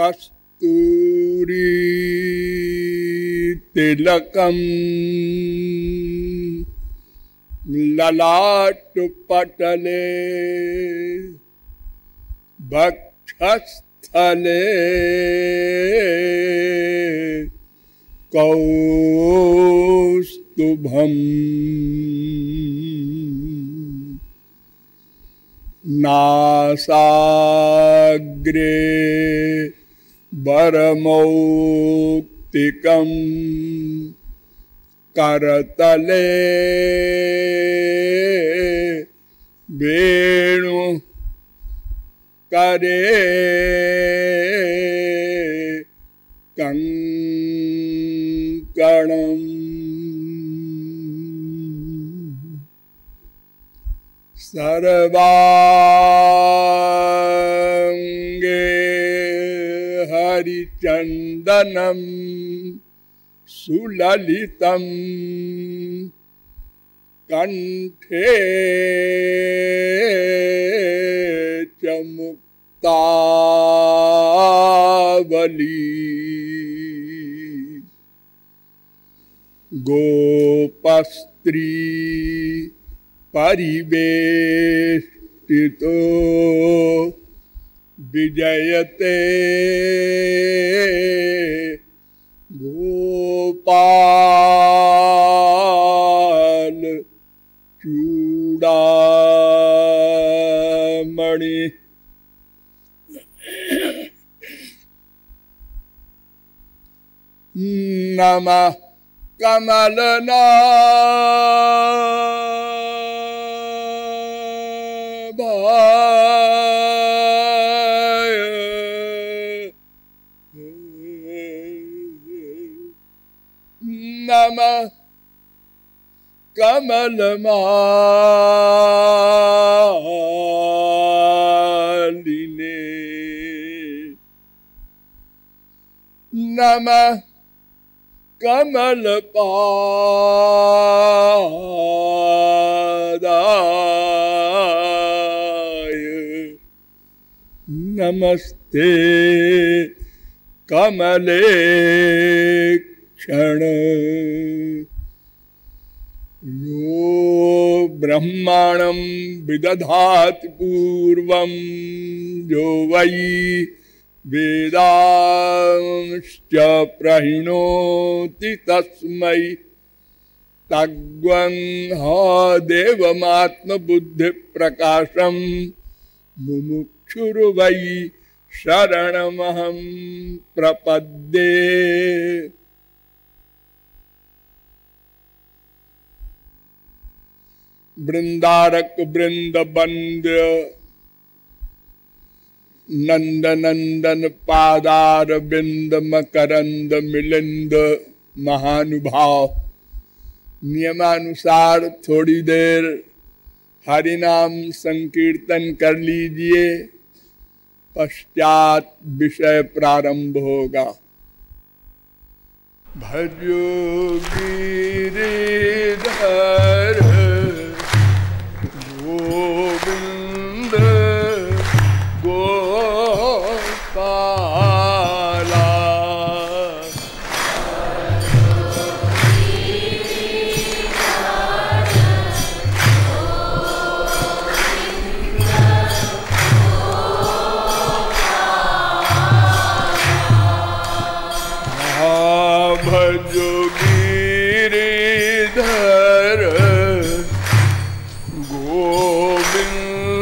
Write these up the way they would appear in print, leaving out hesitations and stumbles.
कस्तूरी तिलकम ललाट पटले वक्षस्थले कौस्तुभम् नासाग्रे वरमौक्तिकम् करतले वेणु करे कंकणम् सर्वांगे हरिचंदनम् सुललितम् कंठे च मुक्तावली गोपस्त्री परिवेष्टितो विजयते गोपाल चूड़ामणि नमः कमलनाभाय नमः कमलमालिने नमः कमलपादाय नमस्ते कमलेक्षण यो ब्रह्माणं विदधाति पूर्वं यो वै वेदांश्च प्रहिणोति तस्मै तद्वंह देवमात्मबुद्धिप्रकाशं मुमुक्षुर्वै शरणमहं प्रपद्ये। वृंदारक वृंद बंद्य नंद नंदन पादार बिंद मकरंद मिलिंद महानुभाव नियमानुसार थोड़ी देर हरिनाम संकीर्तन कर लीजिए, पश्चात विषय प्रारंभ होगा। भजो गिरिधर गोविंद गोपाला भजो गिरिधर गोविंद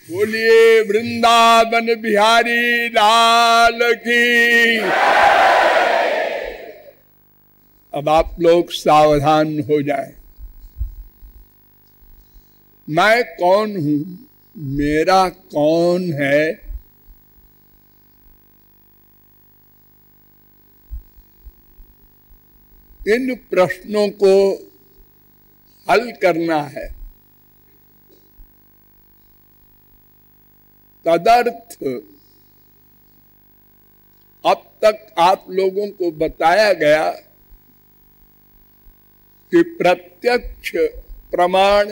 बोलिए वृंदावन बिहारी लाल की। अब आप लोग सावधान हो जाएं। मैं कौन हूं, मेरा कौन है, इन प्रश्नों को हल करना है। तदर्थ अब तक आप लोगों को बताया गया कि प्रत्यक्ष प्रमाण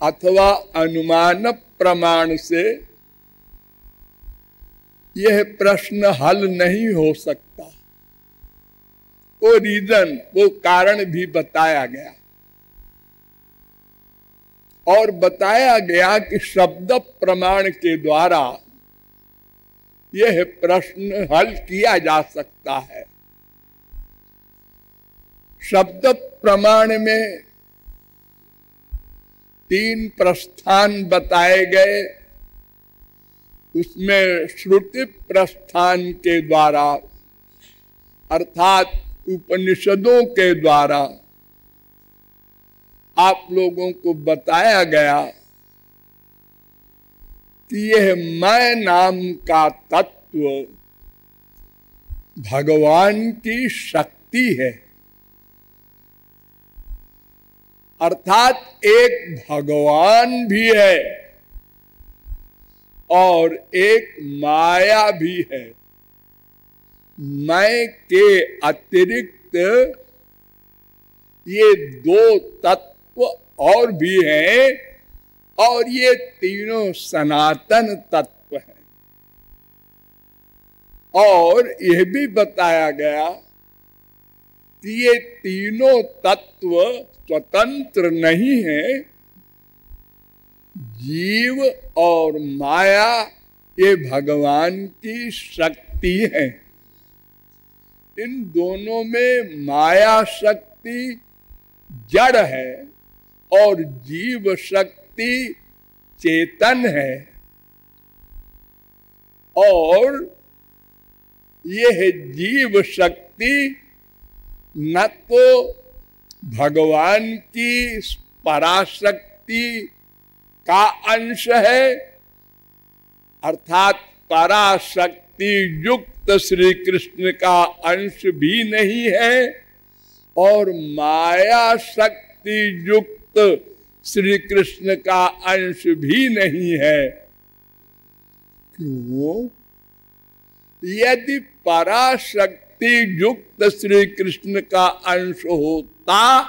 अथवा अनुमान प्रमाण से यह प्रश्न हल नहीं हो सकता। वो रीजन, वो कारण भी बताया गया और बताया गया कि शब्द प्रमाण के द्वारा यह प्रश्न हल किया जा सकता है। शब्द प्रमाण में 3 प्रस्थान बताए गए। उसमें श्रुति प्रस्थान के द्वारा अर्थात उपनिषदों के द्वारा आप लोगों को बताया गया कि यह मैं नाम का तत्व भगवान की शक्ति है। अर्थात एक भगवान भी है और एक माया भी है। मैं के अतिरिक्त ये 2 तत्व और भी हैं और ये तीनों सनातन तत्व हैं। और यह भी बताया गया कि ये तीनों तत्व स्वतंत्र नहीं है। जीव और माया ये भगवान की शक्ति है। इन दोनों में माया शक्ति जड़ है और जीव शक्ति चेतन है। और यह जीव शक्ति न तो भगवान की पराशक्ति का अंश है, अर्थात पराशक्ति युक्त श्री कृष्ण का अंश भी नहीं है, और माया शक्ति युक्त श्री कृष्ण का अंश भी नहीं है। क्यों? यदि पराशक्ति युक्त श्री कृष्ण का अंश होता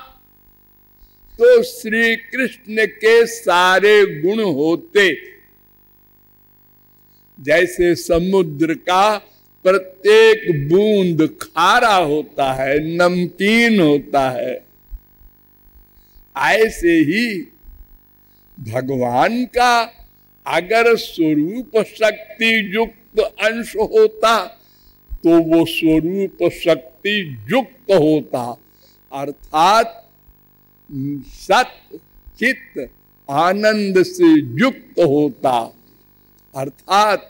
तो श्री कृष्ण के सारे गुण होते। जैसे समुद्र का प्रत्येक बूंद खारा होता है, नमकीन होता है, ऐसे ही भगवान का अगर स्वरूप शक्ति युक्त अंश होता तो वो स्वरूप शक्ति युक्त होता, अर्थात सत चित आनंद से युक्त होता, अर्थात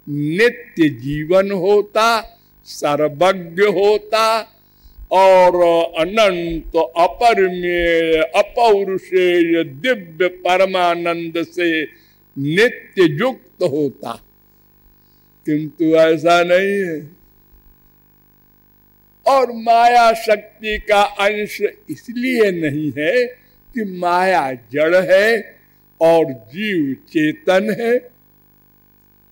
नित्य जीवन होता, सर्वज्ञ होता और अनंत अपरिमेय अपौरुषेय दिव्य परमानंद से नित्य युक्त होता। किंतु ऐसा नहीं है। और माया शक्ति का अंश इसलिए नहीं है कि माया जड़ है और जीव चेतन है,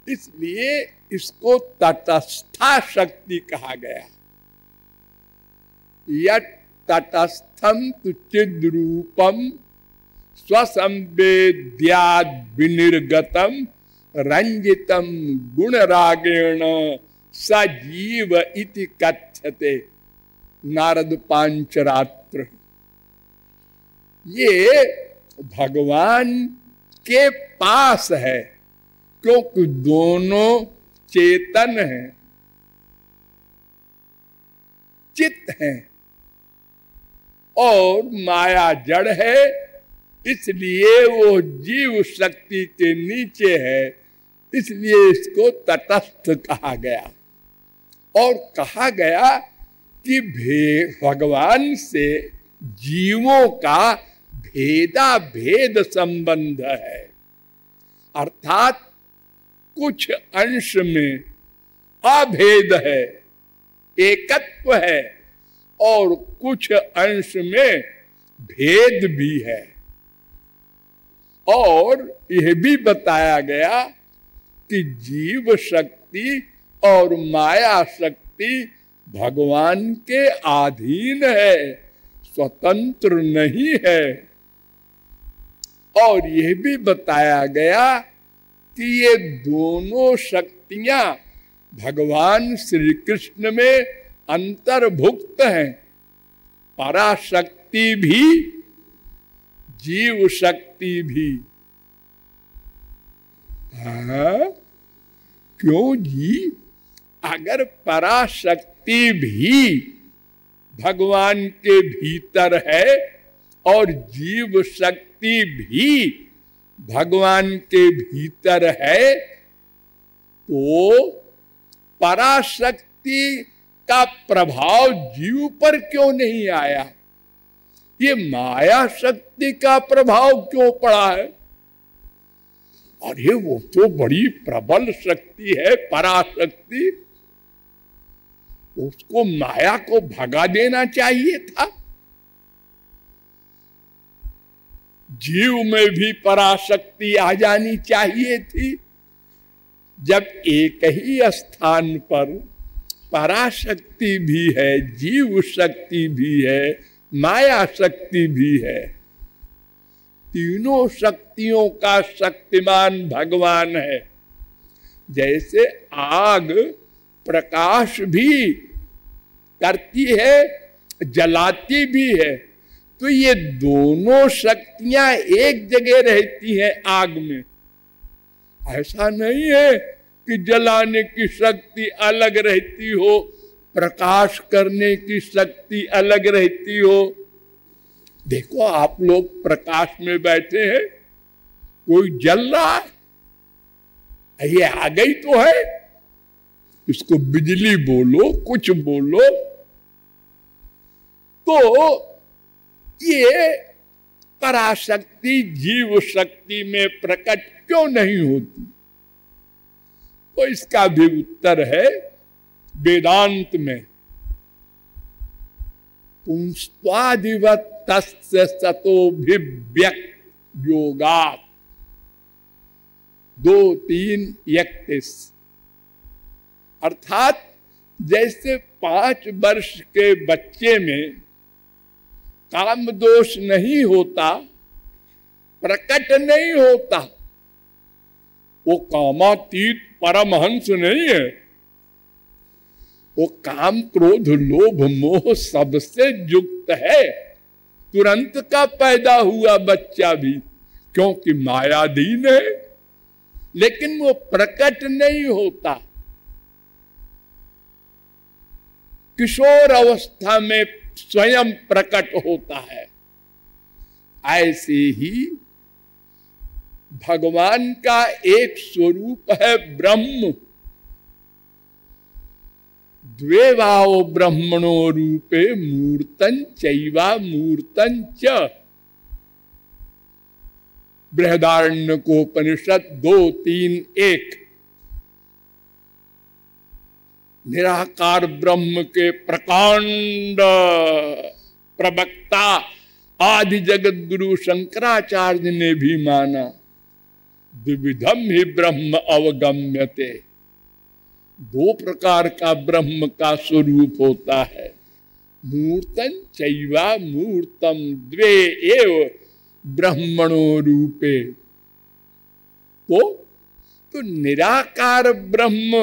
इसलिए इसको तटस्था शक्ति कहा गया। यत् तटस्थम तु चिद्रूपम स्वसंवेद्याद् विनिर्गतम रंजितम गुणरागेण सजीव इति कथ्यते। नारद पांचरात्र। ये भगवान के पास है, क्योंकि दोनों चेतन हैं, चित्त हैं, और माया जड़ है, इसलिए वो जीव शक्ति के नीचे है, इसलिए इसको तटस्थ कहा गया। और कहा गया कि भगवान से जीवों का भेदा भेद संबंध है, अर्थात कुछ अंश में अभेद है, एकत्व है, और कुछ अंश में भेद भी है। और यह भी बताया गया कि जीव शक्ति और माया शक्ति भगवान के अधीन है, स्वतंत्र नहीं है। और यह भी बताया गया कि ये दोनों शक्तियां भगवान श्री कृष्ण में अंतर्भुक्त हैं, पराशक्ति भी जीव शक्ति भी। हाँ, क्यों जी? अगर पराशक्ति भी भगवान के भीतर है और जीव शक्ति भी भगवान के भीतर है, तो पराशक्ति का प्रभाव जीव पर क्यों नहीं आया? ये माया शक्ति का प्रभाव क्यों पड़ा है? और ये वो तो बड़ी प्रबल शक्ति है, पराशक्ति, उसको माया को भगा देना चाहिए था। जीव में भी पराशक्ति आ जानी चाहिए थी। जब एक ही स्थान पर पराशक्ति भी है, जीव शक्ति भी है, माया शक्ति भी है, तीनों शक्तियों का शक्तिमान भगवान है। जैसे आग प्रकाश भी करती है, जलाती भी है, तो ये दोनों शक्तियां एक जगह रहती हैं आग में। ऐसा नहीं है कि जलाने की शक्ति अलग रहती हो, प्रकाश करने की शक्ति अलग रहती हो। देखो, आप लोग प्रकाश में बैठे हैं, कोई जल रहा है, ये आ गई तो है, इसको बिजली बोलो, कुछ बोलो, तो ये पराशक्ति जीव शक्ति में प्रकट क्यों नहीं होती? तो इसका भी उत्तर है वेदांत में। पुंस्त्वादिवत् तस्य सतोभिव्यक्त योगात् 2:3-31। अर्थात जैसे 5 वर्ष के बच्चे में काम दोष नहीं होता, प्रकट नहीं होता, वो कामातीत परमहंस नहीं है, वो काम क्रोध लोभ मोह सबसे युक्त है, तुरंत का पैदा हुआ बच्चा भी, क्योंकि मायाधीन है, लेकिन वो प्रकट नहीं होता। किशोर अवस्था में स्वयं प्रकट होता है। ऐसे ही भगवान का एक स्वरूप है ब्रह्म। द्वे भाव ब्रह्मणो रूपे मूर्तं चैवा मूर्तं च। बृहदारण्यकोपनिषद 2:3-1। निराकार ब्रह्म के प्रकांड प्रवक्ता आदि जगत गुरु शंकराचार्य ने भी माना। द्विविधम ही ब्रह्म अवगम्यते। 2 प्रकार का ब्रह्म का स्वरूप होता है, मूर्तं चैवा मूर्तम द्वे एव ब्रह्मणो रूपे। तो निराकार ब्रह्म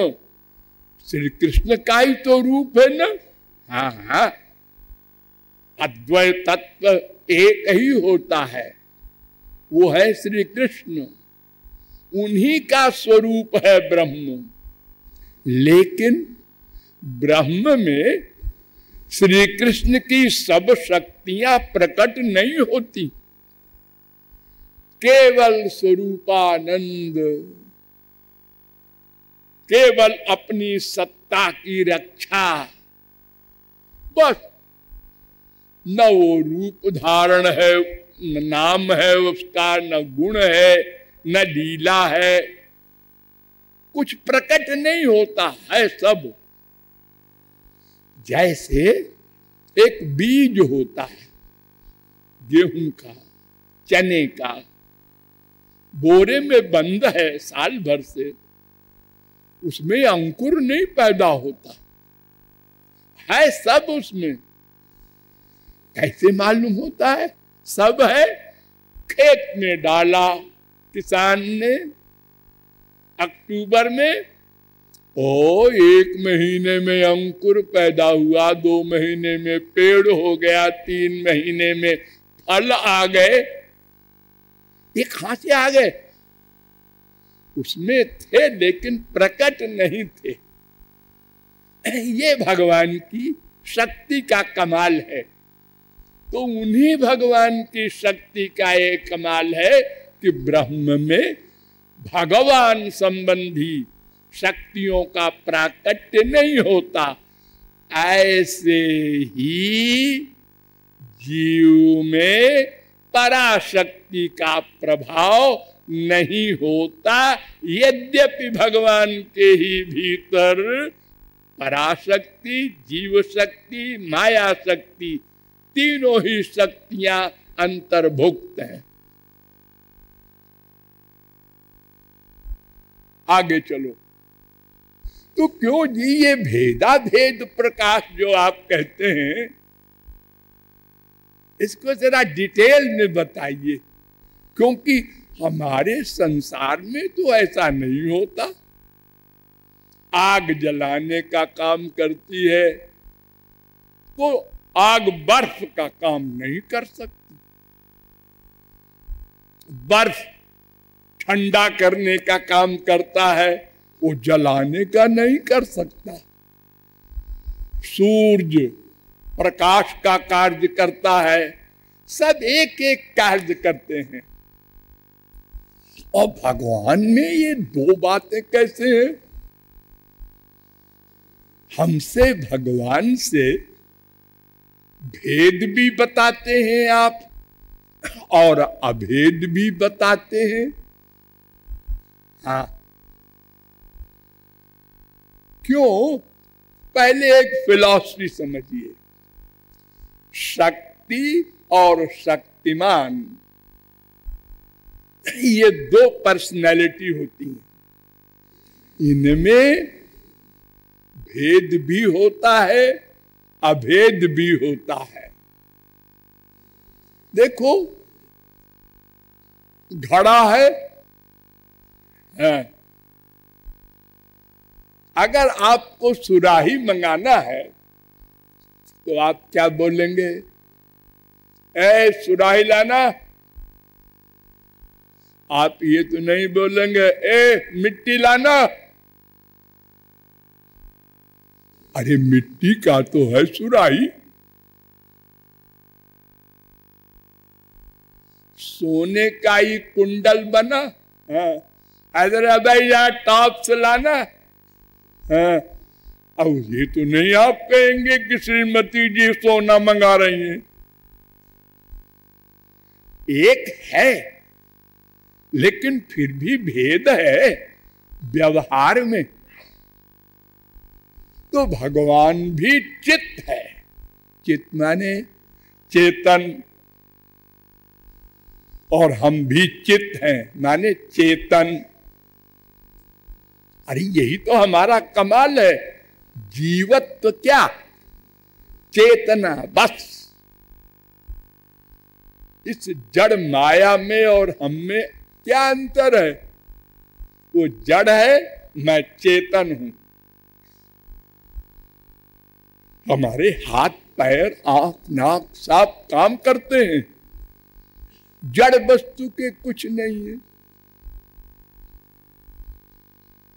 श्री कृष्ण का ही तो रूप है ना। हाँ हाँ, अद्वैत तत्व एक ही होता है, वो है श्री कृष्ण, उन्हीं का स्वरूप है ब्रह्म। लेकिन ब्रह्म में श्री कृष्ण की सब शक्तियां प्रकट नहीं होती, केवल स्वरूपानंद, केवल अपनी सत्ता की रक्षा, बस। न वो रूप धारण है, न नाम है उसका, न गुण है, न लीला है, कुछ प्रकट नहीं होता है सब। जैसे एक बीज होता है गेहूं का, चने का, बोरे में बंद है साल भर से, उसमें अंकुर नहीं पैदा होता है, सब उसमें। कैसे मालूम होता है? सब है, खेत में डाला किसान ने अक्टूबर में, ओ 1 महीने में अंकुर पैदा हुआ, 2 महीने में पेड़ हो गया, 3 महीने में फल आ गए। ये कहां से आ गए? उसमें थे लेकिन प्रकट नहीं थे। ये भगवान की शक्ति का कमाल है। तो उन्हीं भगवान की शक्ति का एक कमाल है कि ब्रह्म में भगवान संबंधी शक्तियों का प्राकट्य नहीं होता। ऐसे ही जीव में पराशक्ति का प्रभाव नहीं होता, यद्यपि भगवान के ही भीतर पराशक्ति, जीव शक्ति, माया शक्ति, तीनों ही शक्तियां अंतर्भुक्त हैं। आगे चलो। तो क्यों जी ये भेदा भेद प्रकाश जो आप कहते हैं, इसको जरा डिटेल में बताइए, क्योंकि हमारे संसार में तो ऐसा नहीं होता। आग जलाने का काम करती है तो आग बर्फ का काम नहीं कर सकती, बर्फ ठंडा करने का काम करता है, वो जलाने का नहीं कर सकता। सूरज प्रकाश का कार्य करता है, सब एक एक कार्य करते हैं। और भगवान में ये दो बातें कैसे हैं? हमसे भगवान से भेद भी बताते हैं आप और अभेद भी बताते हैं। हाँ, क्यों? पहले एक फिलॉसफी समझिए। शक्ति और शक्तिमान, ये दो पर्सनैलिटी होती हैं। इनमें भेद भी होता है, अभेद भी होता है। देखो, घड़ा है, अगर आपको सुराही मंगाना है तो आप क्या बोलेंगे? ए सुराही लाना। आप ये तो नहीं बोलेंगे ए मिट्टी लाना। अरे मिट्टी का तो है सुराही। सोने का ही कुंडल बना, हैदराबाद टॉप से लाना। अब ये तो नहीं आप कहेंगे कि श्रीमती जी सोना मंगा रही हैं। एक है, लेकिन फिर भी भेद है व्यवहार में। तो भगवान भी चित्त है, चित्त माने चेतन, और हम भी चित्त हैं माने चेतन। अरे यही तो हमारा कमाल है। जीवत्व क्या? चेतना, बस। इस जड़ माया में और हम में क्या अंतर है? वो जड़ है, मैं चेतन हूं। हमारे हाथ पैर आंख नाक सब काम करते हैं, जड़ वस्तु के कुछ नहीं है।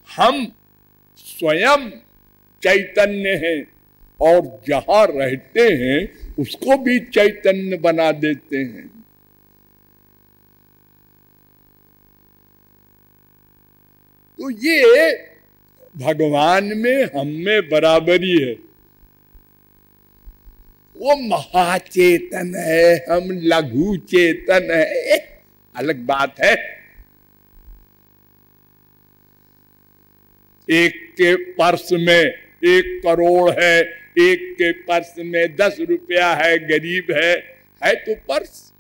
हम स्वयं चैतन्य हैं और जहां रहते हैं उसको भी चैतन्य बना देते हैं। तो ये भगवान में हम में बराबरी है। वो महाचेतन है, हम लघु चेतन है, अलग बात है। एक के पर्स में 1 करोड़ है, एक के पर्स में 10 रुपया है, गरीब है तो पर्स।